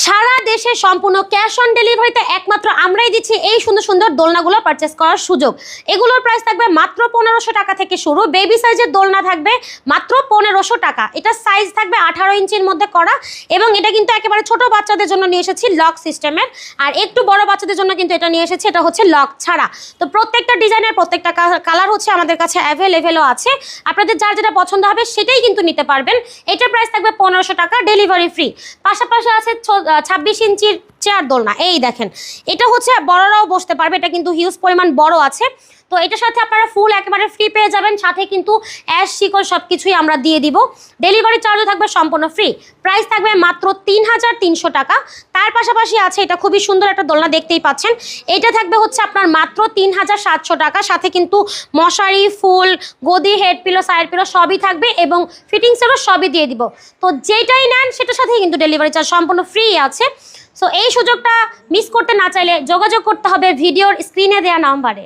সারা দেশে সম্পূর্ণ cash on ডেলিভারিতে একমাত্র আমরাই দিচ্ছি এই সুন্দর সুন্দর দোলনাগুলো পারচেস করার সুযোগ। এগুলোর প্রাইস থাকবে মাত্র 1500 টাকা থেকে শুরু। বেবি সাইজের দোলনা থাকবে মাত্র 1500 টাকা। এটা সাইজ থাকবে 18 ইঞ্চির মধ্যে করা, এবং এটা কিন্তু একেবারে ছোট বাচ্চাদের জন্য নিয়ে এসেছি লক সিস্টেমের। আর একটু বড় বাচ্চাদের জন্য কিন্তু এটা নিয়ে এসেছি, এটা হচ্ছে লক ছাড়া। তো প্রত্যেকটা ডিজাইনের প্রত্যেকটা কালার হচ্ছে আমাদের কাছে অ্যাভেলেবেলও আছে। আপনাদের যার যেটা পছন্দ হবে সেটাই কিন্তু নিতে পারবেন। এটার প্রাইস থাকবে 1500 টাকা, ডেলিভারি ফ্রি। পাশাপাশি আছে 26 ইঞ্চির চেয়ার দোলনা। এই দেখেন, এটা হচ্ছে বড়রাও বসতে পারবে, এটা কিন্তু হিউজ পরিমাণ বড় আছে। তো এটার সাথে আপনারা ফুল একেবারে ফ্রি পেয়ে যাবেন, সাথে কিন্তু অ্যাশ শিকল সব কিছুই আমরা দিয়ে দিব। ডেলিভারি চার্জও থাকবে সম্পূর্ণ ফ্রি। প্রাইস থাকবে মাত্র 3300 টাকা। তার পাশাপাশি আছে এটা খুবই সুন্দর একটা দোলনা, দেখতেই পাচ্ছেন। এটা থাকবে হচ্ছে আপনার মাত্র 3700 টাকা, সাথে কিন্তু মশারি, ফুল, গদি, হেড পিলো, সাইড পিলো সবই থাকবে, এবং ফিটিংসেরও সবই দিয়ে দিব। তো যেটাই নেন সেটার সাথেই কিন্তু ডেলিভারি চার্জ সম্পূর্ণ ফ্রি আছে। সো এই সুযোগটা মিস করতে না চাইলে যোগাযোগ করতে হবে ভিডিওর স্ক্রিনে দেওয়া নাম্বারে।